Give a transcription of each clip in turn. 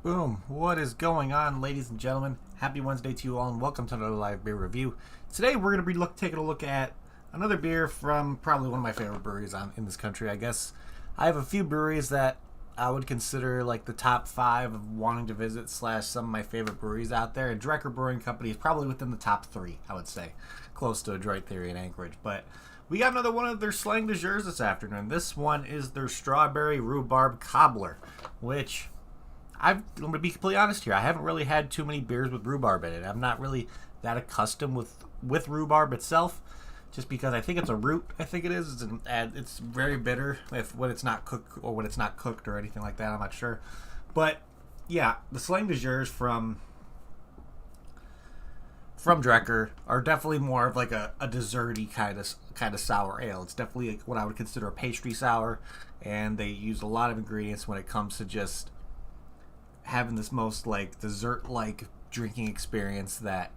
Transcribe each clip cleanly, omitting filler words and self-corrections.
Boom. What is going on, ladies and gentlemen? Happy Wednesday to you all, and welcome to another live beer review. Today, we're going to be taking a look at another beer from probably one of my favorite breweries in this country, I guess. I have a few breweries that I would consider like the top 5 of wanting to visit / some of my favorite breweries out there. And Drekker Brewing Company is probably within the top 3, I would say, close to Detroit Theory and Anchorage. But we got another one of their Slang Jours this afternoon. This one is their Strawberry Rhubarb Cobbler, which I'm going to be completely honest here. I haven't really had too many beers with rhubarb in it. I'm not really that accustomed with rhubarb itself, just because I think it's a root. I think it is. It's very bitter when it's not cooked or anything like that. I'm not sure, but yeah, the Slang Jours from Drekker are definitely more of like a desserty kind of sour ale. It's definitely like what I would consider a pastry sour, and they use a lot of ingredients when it comes to just having this most like dessert-like drinking experience that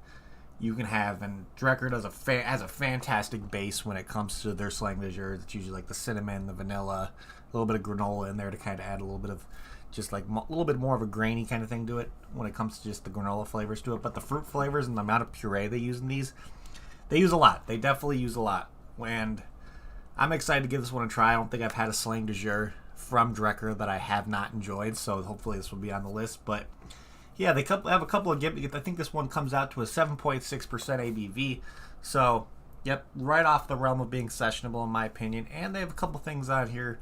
you can have. And Drekker has a fantastic base when it comes to their Slang Jours. It's usually like the cinnamon, the vanilla, a little bit of granola in there to kind of add a little bit of just like a little bit more of a grainy kind of thing to it when it comes to just the granola flavors to it. But the fruit flavors and the amount of puree they use in these, they use a lot. They definitely use a lot. And I'm excited to give this one a try. I don't think I've had a Slang Jour from Drekker that I have not enjoyed, so hopefully this will be on the list. But yeah, they have a couple of gimmicks. I think this one comes out to a 7.6% ABV, so yep, right off the realm of being sessionable in my opinion. And they have a couple things on here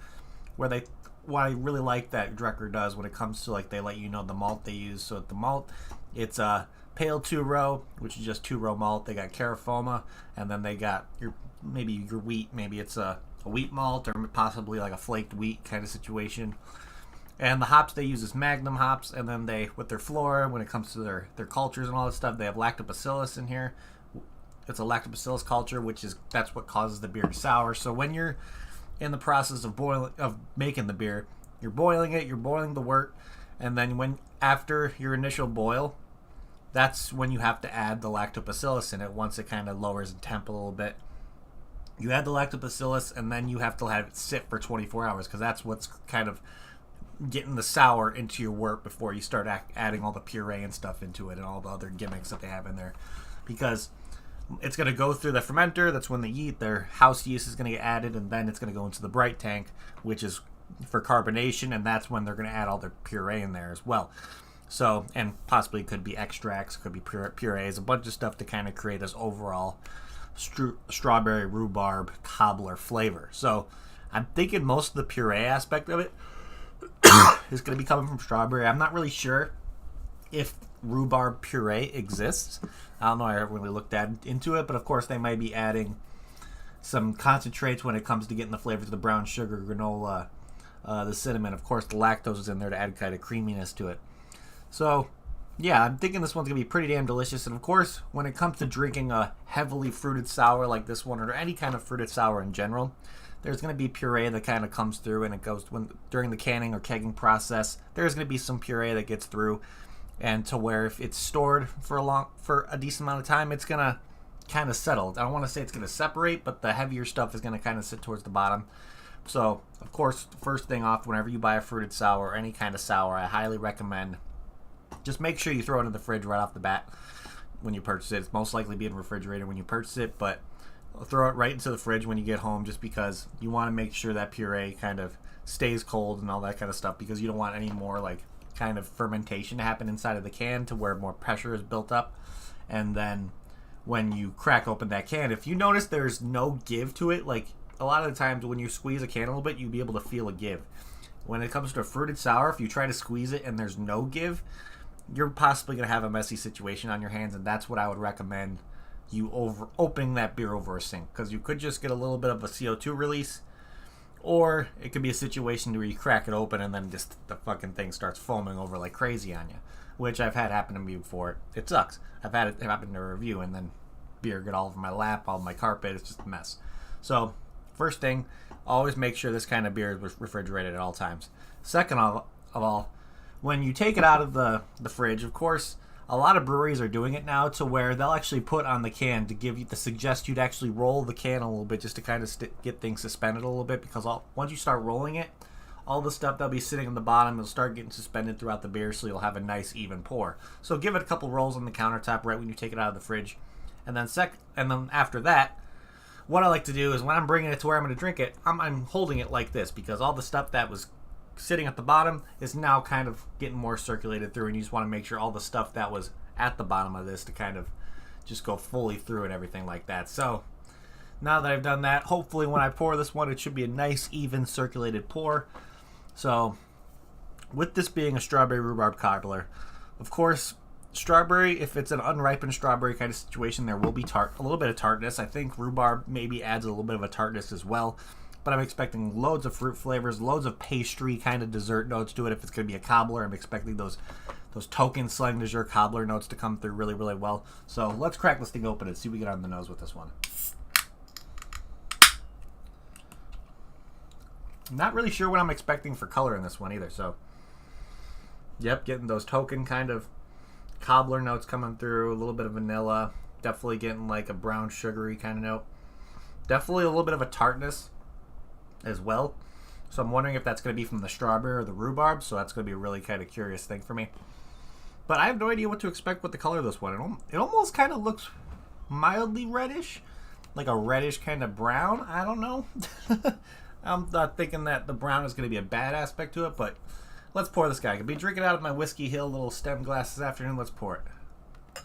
where what I really like that Drekker does when it comes to, like, they let you know the malt they use. So the malt, it's a pale 2-row, which is just 2-row malt. They got Carafoma, and then they got your wheat. Maybe it's a wheat malt or possibly like a flaked wheat kind of situation. And the hops they use is Magnum hops, and then they, with their flora, when it comes to their cultures and all this stuff, they have lactobacillus in here. It's a lactobacillus culture, that's what causes the beer to sour. So when you're in the process of making the beer, you're boiling the wort, and then after your initial boil, that's when you have to add the lactobacillus in it. Once it kind of lowers in temp a little bit, you add the lactobacillus, and then you have to have it sit for 24 hours, because that's what's kind of getting the sour into your wort before you start adding all the puree and stuff into it and all the other gimmicks that they have in there. Because it's going to go through the fermenter. That's when their house yeast is going to get added, and then it's going to go into the bright tank, which is for carbonation, and that's when they're going to add all their puree in there as well. So, and possibly could be extracts, could be purees, a bunch of stuff to kind of create this overall strawberry rhubarb cobbler flavor. So I'm thinking most of the puree aspect of it is going to be coming from strawberry. I'm not really sure if rhubarb puree exists. I don't know. I haven't really looked into it, but of course they might be adding some concentrates when it comes to getting the flavors of the brown sugar, granola, the cinnamon. Of course, the lactose is in there to add kind of creaminess to it. So yeah, I'm thinking this one's going to be pretty damn delicious. And of course, when it comes to drinking a heavily fruited sour like this one, or any kind of fruited sour in general, there's going to be puree that kind of comes through, and it goes during the canning or kegging process. There's going to be some puree that gets through, and to where if it's stored for a decent amount of time, it's going to kind of settle. I don't want to say it's going to separate, but the heavier stuff is going to kind of sit towards the bottom. So, of course, first thing off, whenever you buy a fruited sour or any kind of sour, I highly recommend just make sure you throw it in the fridge right off the bat when you purchase it. It's most likely being refrigerated when you purchase it, but throw it right into the fridge when you get home, just because you want to make sure that puree kind of stays cold and all that kind of stuff, because you don't want any more like kind of fermentation to happen inside of the can to where more pressure is built up. And then when you crack open that can, if you notice there's no give to it, like a lot of the times when you squeeze a can a little bit, you'll be able to feel a give. When it comes to a fruited sour, if you try to squeeze it and there's no give, you're possibly going to have a messy situation on your hands, and that's what I would recommend you opening that beer over a sink, because you could just get a little bit of a CO2 release, or it could be a situation where you crack it open and then just the fucking thing starts foaming over like crazy on you, which I've had happen to me before. It sucks. I've had it happen in a review, and then beer get all over my lap, all my carpet. It's just a mess. So first thing, always make sure this kind of beer is refrigerated at all times. Second of all, when you take it out of the fridge, of course, a lot of breweries are doing it now to where they'll actually put on the can to suggest you to actually roll the can a little bit, just to kind of get things suspended a little bit, because once you start rolling it, all the stuff that'll be sitting on the bottom will start getting suspended throughout the beer, so you'll have a nice even pour. So give it a couple rolls on the countertop right when you take it out of the fridge. And then after that, what I like to do is when I'm bringing it to where I'm going to drink it, I'm holding it like this, because all the stuff that was sitting at the bottom is now kind of getting more circulated through, and you just want to make sure all the stuff that was at the bottom of this to kind of just go fully through and everything like that. So now that I've done that, hopefully when I pour this one, it should be a nice, even, circulated pour. So with this being a strawberry rhubarb cobbler, of course, strawberry, if it's an unripened strawberry kind of situation, there will be a little bit of tartness. I think rhubarb maybe adds a little bit of a tartness as well, but I'm expecting loads of fruit flavors, loads of pastry kind of dessert notes to it. If it's going to be a cobbler, I'm expecting those token Slang de Jour cobbler notes to come through really, really well. So let's crack this thing open and see what we get on the nose with this one. Not really sure what I'm expecting for color in this one either. So, yep, getting those token kind of cobbler notes coming through, a little bit of vanilla, definitely getting like a brown sugary kind of note. Definitely a little bit of a tartness as well. So I'm wondering if that's going to be from the strawberry or the rhubarb. So that's going to be a really kind of curious thing for me. But I have no idea what to expect with the color of this one. It almost kind of looks mildly reddish, like a reddish kind of brown. I don't know. I'm not thinking that the brown is going to be a bad aspect to it, but let's pour this guy. I could be drinking out of my Whiskey Hill little stem glass this afternoon. Let's pour it.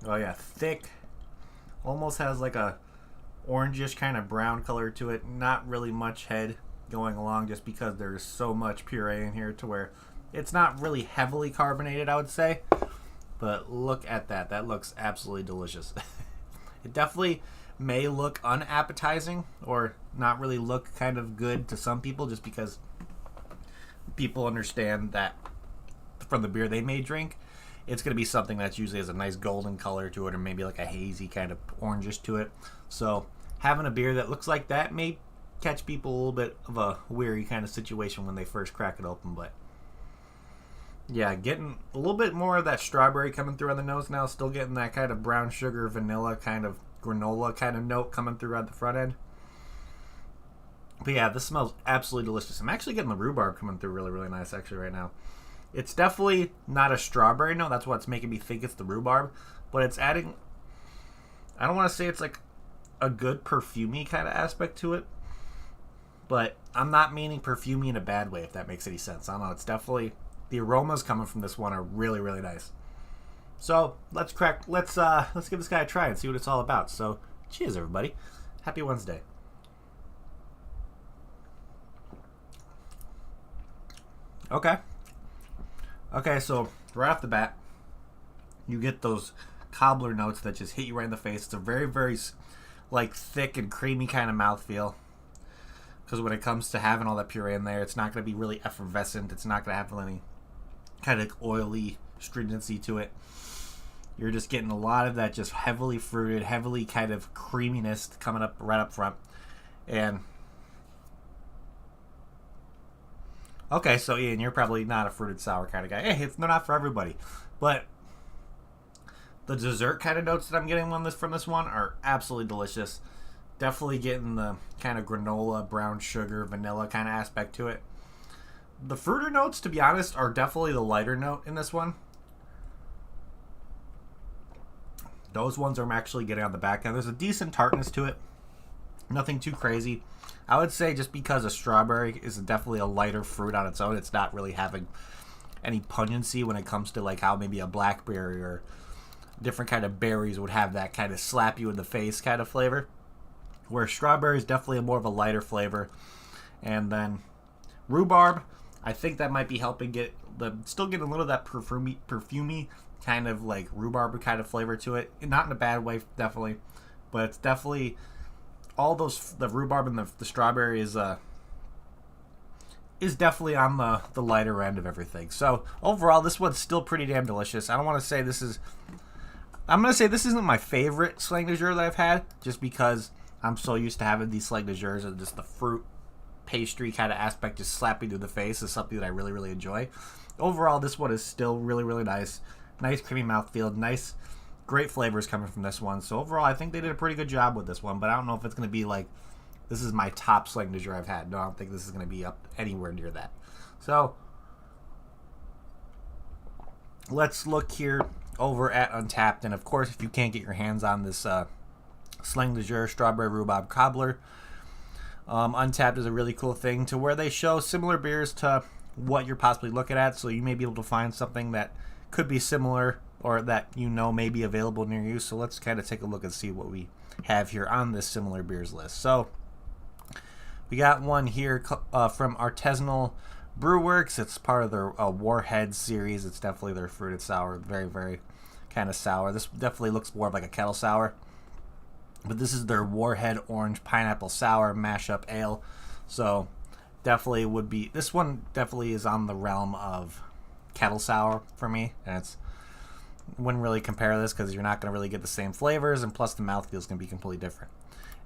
Oh yeah, thick. Almost has like a orangish kind of brown color to it. Not really much head going along, just because there's so much puree in here to where it's not really heavily carbonated, I would say. But look at that. That looks absolutely delicious. It definitely may look unappetizing or not really look kind of good to some people, just because people understand that from the beer they may drink, it's going to be something that usually has a nice golden color to it, or maybe like a hazy kind of orangish to it. So having a beer that looks like that may catch people a little bit of a weary kind of situation when they first crack it open. But yeah, getting a little bit more of that strawberry coming through on the nose now. Still getting that kind of brown sugar, vanilla, kind of granola kind of note coming through at the front end. But yeah, this smells absolutely delicious. I'm actually getting the rhubarb coming through really, really nice actually right now. It's definitely not a strawberry note. That's what's making me think it's the rhubarb. But it's adding, I don't want to say it's like a good perfumey kind of aspect to it. But I'm not meaning perfumey in a bad way, if that makes any sense. I don't know. It's definitely, the aromas coming from this one are really, really nice. So let's give this guy a try and see what it's all about. So cheers, everybody. Happy Wednesday. Okay, so right off the bat, you get those cobbler notes that just hit you right in the face. It's a very, very like thick and creamy kind of mouthfeel. Because when it comes to having all that puree in there, it's not going to be really effervescent. It's not going to have any kind of oily stringency to it. You're just getting a lot of that just heavily fruited, heavily kind of creaminess coming up right up front. And okay, so Ian, you're probably not a fruited sour kind of guy. Hey, it's not for everybody. But the dessert kind of notes that I'm getting from this one are absolutely delicious. Definitely getting the kind of granola, brown sugar, vanilla kind of aspect to it. The fruiter notes, to be honest, are definitely the lighter note in this one. Those ones I'm actually getting on the back end. There's a decent tartness to it. Nothing too crazy. I would say just because a strawberry is definitely a lighter fruit on its own, it's not really having any pungency when it comes to like how maybe a blackberry or different kind of berries would have that kind of slap you in the face kind of flavor. Where strawberry is definitely more of a lighter flavor. And then rhubarb, I think that might be helping still getting a little of that perfumey kind of like rhubarb kind of flavor to it. Not in a bad way, definitely. But it's definitely all the rhubarb and the strawberry is definitely on the lighter end of everything. So overall, this one's still pretty damn delicious. I don't want to say I'm going to say this isn't my favorite Slang de Jour that I've had, just because I'm so used to having these Slang de Jours and just the fruit pastry kind of aspect just slapping through the face is something that I really, really enjoy. Overall, this one is still really, really nice. Nice creamy mouthfeel. Nice, great flavors coming from this one. So overall, I think they did a pretty good job with this one, but I don't know if it's going to be like This is my top Slang de Jour I've had. No, I don't think this is going to be up anywhere near that. So let's look here over at Untappd. And of course, if you can't get your hands on this Slang de Jour Strawberry Rhubarb Cobbler, Untappd is a really cool thing to where they show similar beers to what you're possibly looking at. So you may be able to find something that could be similar or that you know may be available near you. So let's kind of take a look and see what we have here on this similar beers list. So we got one here from Artisanal Brewworks. It's part of their Warhead series. It's definitely their fruited sour. Very, very kind of sour. This definitely looks more like a kettle sour. But this is their Warhead Orange Pineapple Sour Mashup Ale. So definitely would be... This one definitely is on the realm of kettle sour for me. And it's... Wouldn't really compare this because you're not going to really get the same flavors. And plus the mouthfeel is going to be completely different.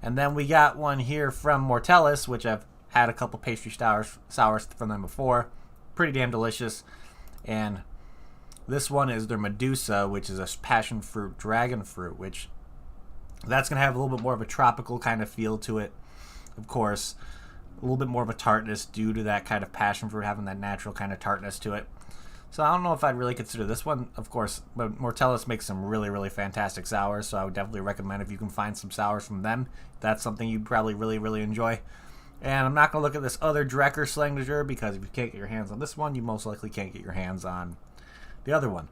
And then we got one here from Mortellus, which I've had a couple pastry sours from them before. Pretty damn delicious. And this one is their Medusa, which is a passion fruit dragon fruit, which that's going to have a little bit more of a tropical kind of feel to it. Of course, a little bit more of a tartness due to that kind of passion fruit having that natural kind of tartness to it. So I don't know if I'd really consider this one, of course, but Mortellus makes some really, really fantastic sours, so I would definitely recommend if you can find some sours from them. That's something you'd probably really, really enjoy. And I'm not going to look at this other Drekker Slang de Jour because if you can't get your hands on this one, you most likely can't get your hands on the other one.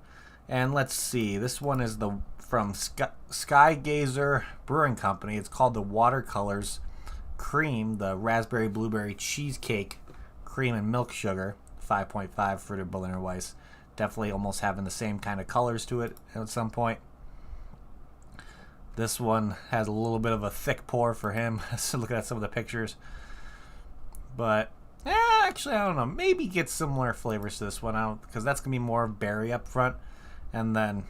And let's see, this one is from Sky Gazer Brewing Company. It's called the Watercolors Cream, the Raspberry Blueberry Cheesecake Cream and Milk Sugar. 5.5 fruited Berliner Weiss. Definitely almost having the same kind of colors to it at some point. This one has a little bit of a thick pour for him. So looking at some of the pictures. But, actually, I don't know. Maybe get similar flavors to this one because that's going to be more berry up front. And then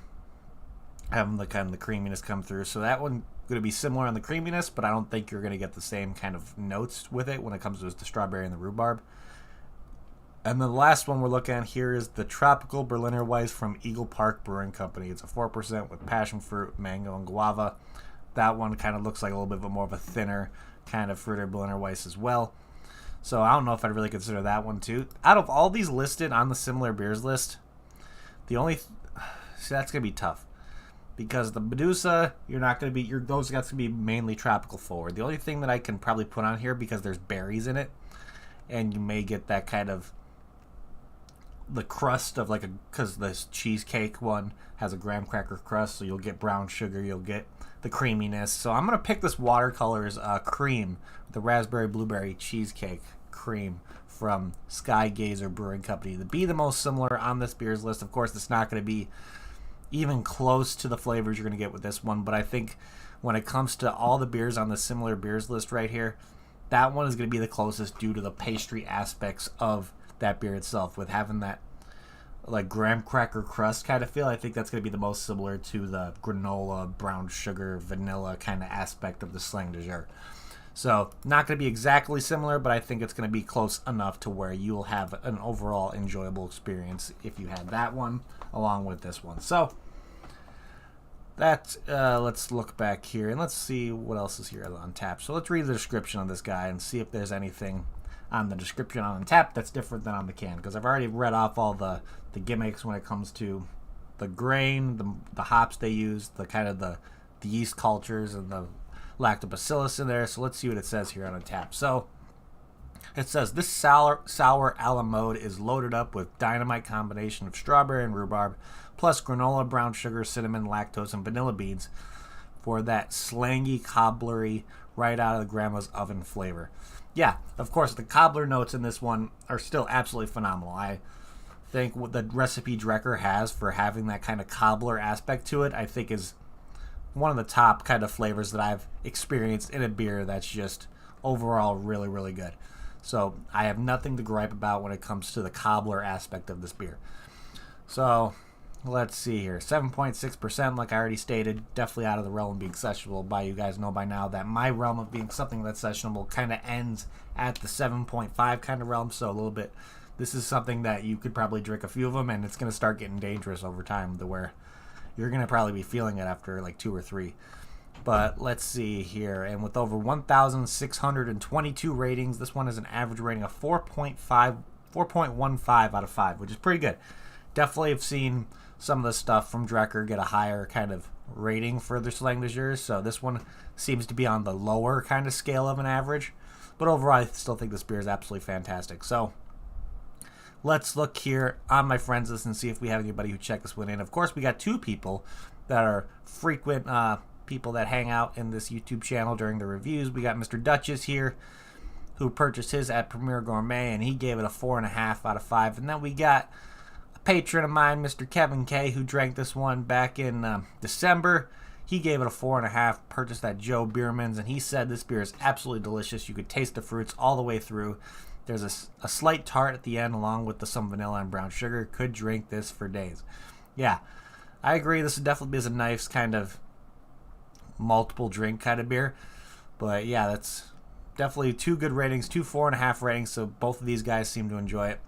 having the kind of the creaminess come through. So that one going to be similar on the creaminess, but I don't think you're going to get the same kind of notes with it when it comes to the strawberry and the rhubarb. And the last one we're looking at here is the Tropical Berliner Weiss from Eagle Park Brewing Company. It's a 4% with passion fruit, mango, and guava. That one kind of looks like a little bit more of a thinner kind of fruited Berliner Weiss as well. So I don't know if I'd really consider that one too. Out of all these listed on the similar beers list, the only... See, that's going to be tough. Because the Medusa, you're not going to be... those guys going to be mainly tropical forward. The only thing that I can probably put on here, because there's berries in it, and you may get that kind of... the crust of because this cheesecake one has a graham cracker crust, so you'll get brown sugar, you'll get the creaminess. So I'm going to pick this Watercolors Cream, the Raspberry Blueberry Cheesecake Cream from Sky Gazer Brewing Company to be the most similar on this beers list. Of course, it's not going to be even close to the flavors you're going to get with this one, but I think when it comes to all the beers on the similar beers list right here, that one is going to be the closest due to the pastry aspects of that beer itself, with having that like graham cracker crust kind of feel. I think that's going to be the most similar to the granola, brown sugar, vanilla kind of aspect of the Slang de Jour. So not going to be exactly similar, but I think it's going to be close enough to where you will have an overall enjoyable experience if you had that one along with this one. So that let's look back here and let's see what else is here on tap. So let's read the description of this guy and see if there's anything on the description on tap that's different than on the can, because I've already read off all the gimmicks when it comes to the grain, the hops they use, the kind of the yeast cultures and the lactobacillus in there. So let's see what it says here on tap. So it says this sour a la mode is loaded up with dynamite combination of strawberry and rhubarb plus granola, brown sugar, cinnamon, lactose, and vanilla beans for that slangy, cobblery, right out of the grandma's oven flavor. Yeah, of course, the cobbler notes in this one are still absolutely phenomenal. I think what the recipe Drekker has for having that kind of cobbler aspect to it, I think is one of the top kind of flavors that I've experienced in a beer that's just overall really, really good. So I have nothing to gripe about when it comes to the cobbler aspect of this beer. So let's see here. 7.6%, like I already stated, definitely out of the realm of being sessionable. By you guys know by now that my realm of being something that's sessionable kind of ends at the 7.5 kind of realm. So a little bit, this is something that you could probably drink a few of them and it's going to start getting dangerous over time to where you're going to probably be feeling it after like 2 or 3. But let's see here. And with over 1,622 ratings, this one has an average rating of 4.15 out of 5, which is pretty good. Definitely have seen some of the stuff from Drekker get a higher kind of rating for their Slang de Jour. So this one seems to be on the lower kind of scale of an average. But overall, I still think this beer is absolutely fantastic. So let's look here on my friends list and see if we have anybody who checked this one in. Of course, we got 2 people that are frequent people that hang out in this YouTube channel during the reviews. We got Mr. Duchess here, who purchased his at Premier Gourmet, and he gave it a 4.5 out of 5. And then we got a patron of mine, Mr. Kevin K, who drank this one back in December. He gave it a 4.5, purchased at Joe Beerman's, and he said this beer is absolutely delicious. You could taste the fruits all the way through. There's a slight tart at the end along with some vanilla and brown sugar. Could drink this for days. Yeah, I agree. This would definitely be a nice kind of multiple drink kind of beer. But yeah, that's definitely 2 good ratings, 2 4.5 ratings, so both of these guys seem to enjoy it.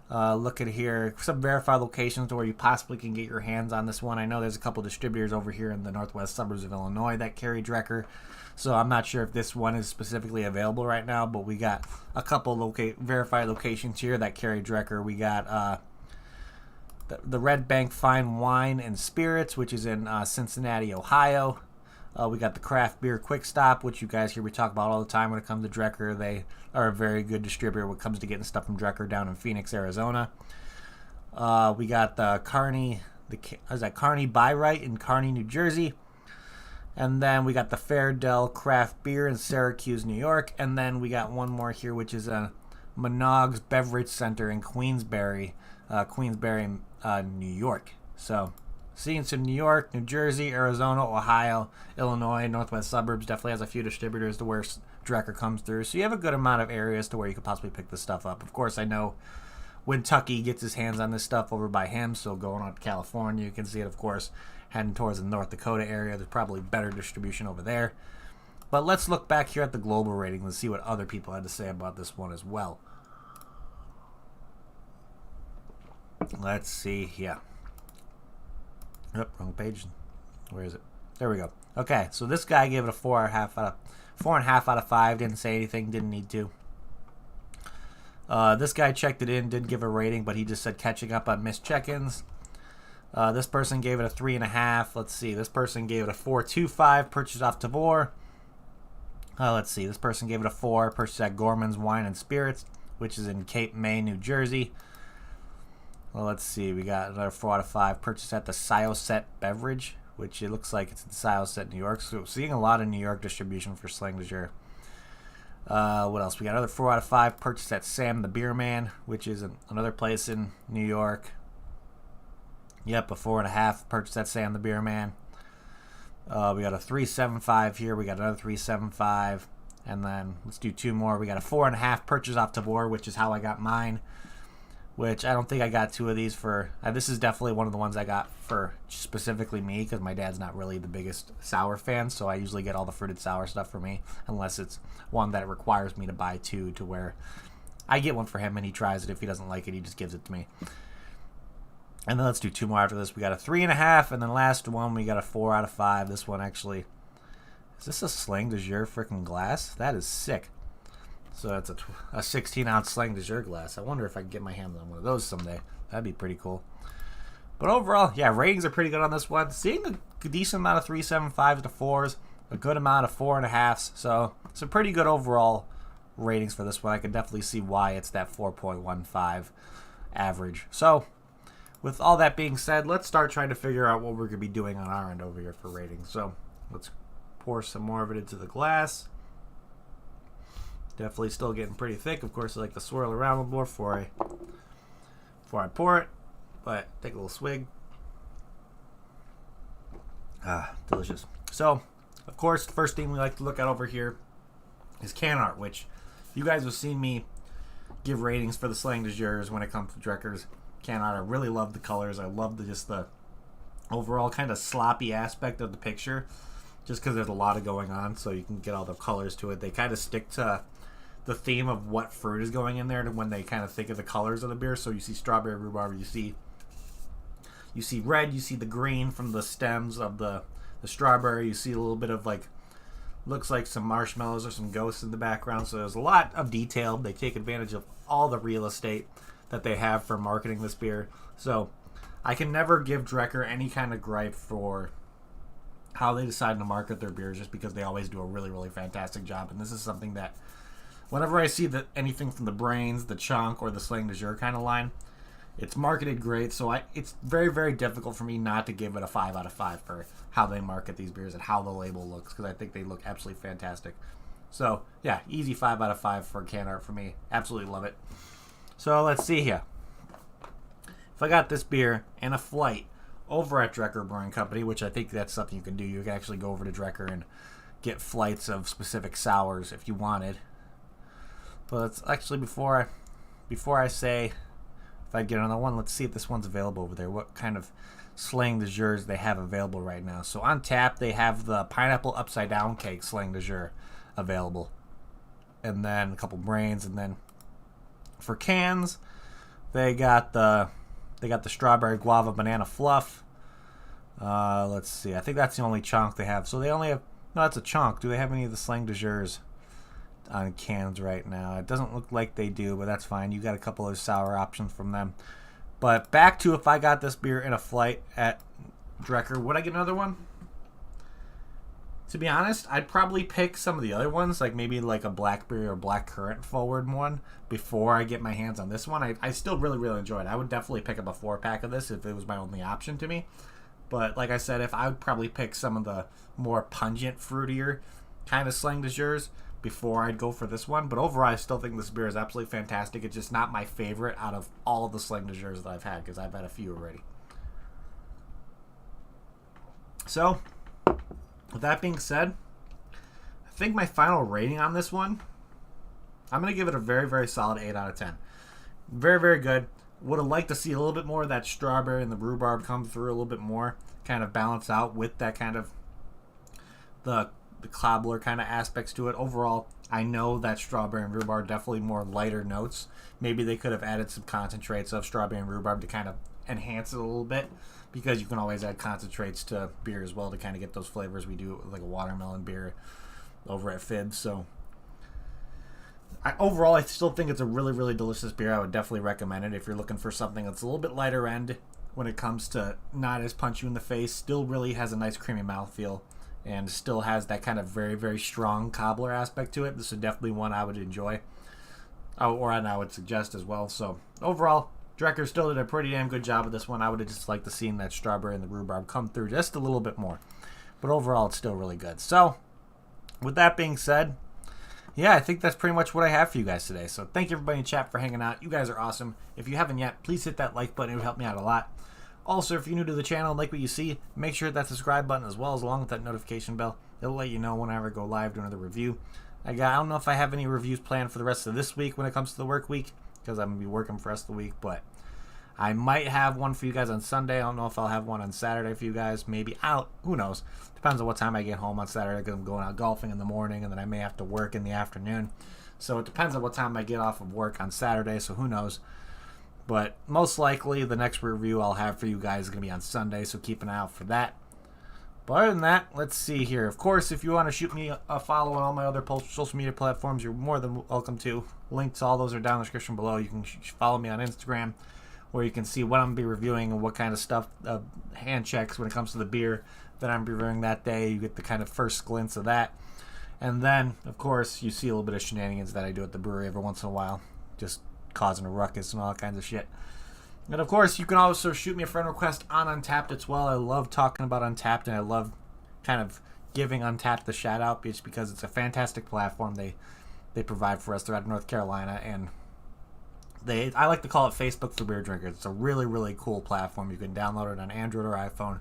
Look at here, some verified locations where you possibly can get your hands on this one. I know there's a couple distributors over here in the northwest suburbs of Illinois that carry Drekker, so I'm not sure if this one is specifically available right now, but we got a couple verified locations here that carry Drekker. We got the Red Bank Fine Wine and Spirits, which is in Cincinnati, Ohio. We got the Craft Beer Quick Stop, which you guys hear me talk about all the time when it comes to Drekker. They are a very good distributor when it comes to getting stuff from Drekker down in Phoenix, Arizona. We got the Kearney By-Right in Kearney, New Jersey. And then we got the Fairdale Craft Beer in Syracuse, New York. And then we got one more here, which is a Monog's Beverage Center in Queensbury, New York. So seeing some New York, New Jersey, Arizona, Ohio, Illinois, northwest suburbs definitely has a few distributors to where Drekker comes through. So you have a good amount of areas to where you could possibly pick this stuff up. Of course, I know when Tucky gets his hands on this stuff over by him, so going on to California, you can see it, of course, heading towards the North Dakota area. There's probably better distribution over there. But let's look back here at the global ratings and see what other people had to say about this one as well. Let's see, yeah. Yep, wrong page. Where is it? There we go. Okay, so this guy gave it a 4.5 out of 5. Didn't say anything. Didn't need to. This guy checked it in. Didn't give a rating, but he just said catching up on missed check-ins. This person gave it a 3.5. Let's see. This person gave it a 4.25. Purchased off Tavor. Let's see. This person gave it a 4. Purchased at Gorman's Wine and Spirits, which is in Cape May, New Jersey. Well, let's see. We got another 4 out of 5. Purchased at the Scioset Beverage, which it looks like it's in Scioset, New York. So seeing a lot of New York distribution for Slang de Jour. What else? We got another 4 out of 5. Purchased at Sam the Beer Man, which is another place in New York. Yep, a 4.5. Purchased at Sam the Beer Man. We got a 3.75 here. We got another 3.75. And then let's do 2 more. We got a 4.5 purchase off Tavor, which is how I got mine. Which I don't think I got 2 of these for. This is definitely one of the ones I got for specifically me because my dad's not really the biggest sour fan, so I usually get all the fruited sour stuff for me, unless it's one that requires me to buy 2 to where I get one for him and he tries it. If he doesn't like it, he just gives it to me. And then let's do 2 more after this. We got a 3.5, and then last one we got a 4 out of 5. This one actually, is this a Slang de Jour freaking glass? That is sick. So that's a 16-ounce Slang de Jour glass. I wonder if I can get my hands on one of those someday. That'd be pretty cool. But overall, yeah, ratings are pretty good on this one. Seeing a decent amount of 3.75s to 4s, a good amount of 4.5s. So some pretty good overall ratings for this one. I can definitely see why it's that 4.15 average. So with all that being said, let's start trying to figure out what we're going to be doing on our end over here for ratings. So let's pour some more of it into the glass. Definitely still getting pretty thick. Of course, I like to swirl around a little more before I pour it. But take a little swig. Delicious. So, of course, the first thing we like to look at over here is can art, which you guys have seen me give ratings for the Slang de Jours when it comes to Drekker's can art. I really love the colors. I love just the overall kind of sloppy aspect of the picture, just because there's a lot of going on, so you can get all the colors to it. They kind of stick to the theme of what fruit is going in there when they kind of think of the colors of the beer. So you see strawberry rhubarb, you see red, you see the green from the stems of the The strawberry, you see a little bit of like, looks like some marshmallows or some ghosts in the background. So there's a lot of detail. They take advantage of all the real estate that they have for marketing this beer. So I can never give Drekker any kind of gripe for how they decide to market their beers, just because they always do a really, really fantastic job. And this is something that whenever I see that anything from the Brains, the Chunk, or the Slang de Jour kind of line, it's marketed great. So it's very, very difficult for me not to give it a 5 out of 5 for how they market these beers and how the label looks, because I think they look absolutely fantastic. So yeah, easy 5 out of 5 for can art for me. Absolutely love it. So let's see here. If I got this beer in a flight over at Drekker Brewing Company, which I think that's something you can do. You can actually go over to Drekker and get flights of specific sours if you wanted. But let's actually, before I say if I get another one, let's see if this one's available over there. What kind of Slang de Jours they have available right now. So on tap, they have the pineapple upside down cake Slang de Jour available, and then a couple Brains, and then for cans, they got the strawberry guava banana fluff. Let's see. I think that's the only chunk they have. So they only have, no, that's a chunk. Do they have any of the Slang de Jours on cans right now? It doesn't look like they do, but that's fine. You got a couple of sour options from them. But back to, if I got this beer in a flight at Drekker, would I get another one? To be honest, I'd probably pick some of the other ones, like maybe like a blackberry or blackcurrant forward one, before I get my hands on this one. I still really, really enjoy it. I would definitely pick up a 4-pack of this if it was my only option to me. But like I said, if I would probably pick some of the more pungent, fruitier kind of Slang de Jours before I'd go for this one. But overall, I still think this beer is absolutely fantastic. It's just not my favorite out of all of the Slang de Jours that I've had, because I've had a few already. So with that being said, I think my final rating on this one, I'm going to give it a very, very solid 8 out of 10. Very, very good. Would have liked to see a little bit more of that strawberry and the rhubarb come through a little bit more, kind of balance out with that kind of the cobbler kind of aspects to it. Overall, I know that strawberry and rhubarb are definitely more lighter notes. Maybe they could have added some concentrates of strawberry and rhubarb to kind of enhance it a little bit, because you can always add concentrates to beer as well to kind of get those flavors. We do like a watermelon beer over at Fibs. So overall, I still think it's a really, really delicious beer. I would definitely recommend it if you're looking for something that's a little bit lighter end when it comes to not as punch you in the face. Still really has a nice creamy mouthfeel, and still has that kind of very, very strong cobbler aspect to it. This is definitely one I would enjoy, or I would suggest as well. So overall, Drekker still did a pretty damn good job with this one. I would have just liked to seen that strawberry and the rhubarb come through just a little bit more. But overall, it's still really good. So with that being said, yeah, I think that's pretty much what I have for you guys today. So thank you everybody in chat for hanging out. You guys are awesome. If you haven't yet, please hit that like button. It would help me out a lot. Also, if you're new to the channel and like what you see, make sure to hit that subscribe button as well, as along with that notification bell. It'll let you know whenever I go live doing another review. I don't know if I have any reviews planned for the rest of this week when it comes to the work week, because I'm going to be working for the rest of the week, but I might have one for you guys on Sunday. I don't know if I'll have one on Saturday for you guys. Maybe out. Who knows? Depends on what time I get home on Saturday, because I'm going out golfing in the morning, and then I may have to work in the afternoon. So it depends on what time I get off of work on Saturday, so who knows? But most likely, the next review I'll have for you guys is going to be on Sunday, so keep an eye out for that. But other than that, let's see here. Of course, if you want to shoot me a follow on all my other social media platforms, you're more than welcome to. Links to all those are down in the description below. You can follow me on Instagram, where you can see what I'm going to be reviewing and what kind of stuff, hand checks when it comes to the beer that I'm reviewing that day. You get the kind of first glimpse of that. And then, of course, you see a little bit of shenanigans that I do at the brewery every once in a while, just causing a ruckus and all kinds of shit. And of course, you can also shoot me a friend request on Untapped as well. I love talking about Untapped, and I love kind of giving Untapped the shout out, just because it's a fantastic platform they provide for us. They're out of North Carolina, and I like to call it Facebook for beer drinkers. It's a really, really cool platform. You can download it on Android or iPhone,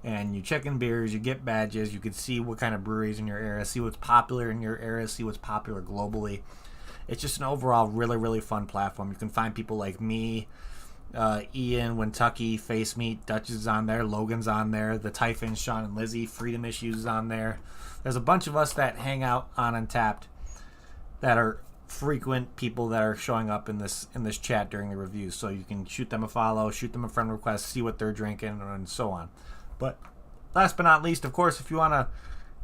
and you check in beers, you get badges, you can see what kind of breweries in your area, see what's popular in your area, see what's popular globally. It's just an overall really, really fun platform. You can find people like me, Ian, Kentucky, Face Meat, Dutch is on there, Logan's on there, the Typhons, Sean and Lizzie, Freedom Issues is on there. There's a bunch of us that hang out on Untapped that are frequent people that are showing up in this chat during the reviews. So you can shoot them a follow, shoot them a friend request, see what they're drinking, and so on. But last but not least, of course, if you want to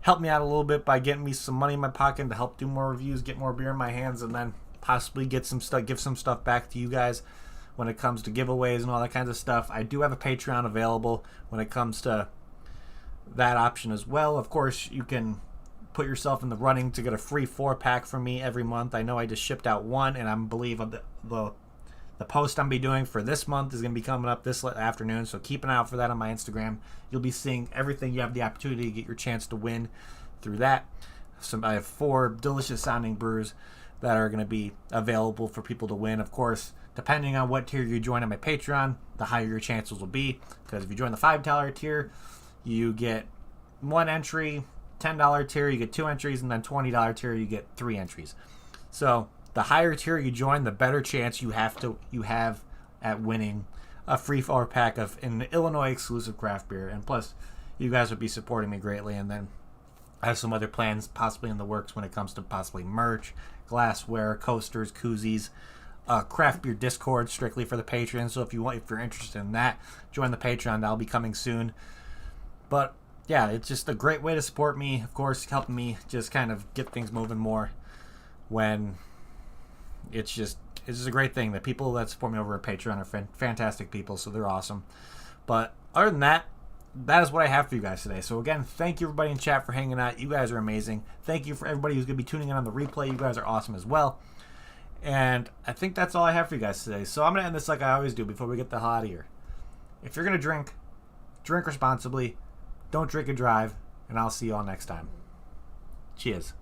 help me out a little bit by getting me some money in my pocket to help do more reviews, get more beer in my hands, and then possibly get some stuff, give some stuff back to you guys when it comes to giveaways and all that kinds of stuff. I do have a Patreon available when it comes to that option as well. Of course, you can put yourself in the running to get a free 4-pack from me every month. I know I just shipped out one, and I believe the post I'm be doing for this month is going to be coming up this afternoon, so keep an eye out for that on my Instagram. You'll be seeing everything you have the opportunity to get your chance to win through that. I have 4 delicious sounding brews that are going to be available for people to win. Of course, depending on what tier you join on my Patreon, the higher your chances will be, because if you join the $5 tier, you get 1 entry. $10 tier, you get 2 entries, and then $20 tier, you get 3 entries. So the higher tier you join, the better chance you have at winning a free 4-pack of an Illinois exclusive craft beer. And plus, you guys would be supporting me greatly. And then I have some other plans possibly in the works when it comes to possibly merch, glassware, coasters, koozies, craft beer Discord strictly for the Patreon. So if you're interested in that, join the Patreon. That'll be coming soon. But yeah, it's just a great way to support me, of course, helping me just kind of get things moving more when it's just a great thing. The people that support me over at Patreon are fantastic people, so they're awesome. But other than that, that is what I have for you guys today. So again, thank you everybody in chat for hanging out. You guys are amazing. Thank you for everybody who's going to be tuning in on the replay. You guys are awesome as well. And I think that's all I have for you guys today. So I'm going to end this like I always do before we get the hell out of here. If you're going to drink responsibly. Don't drink and drive, and I'll see you all next time. Cheers.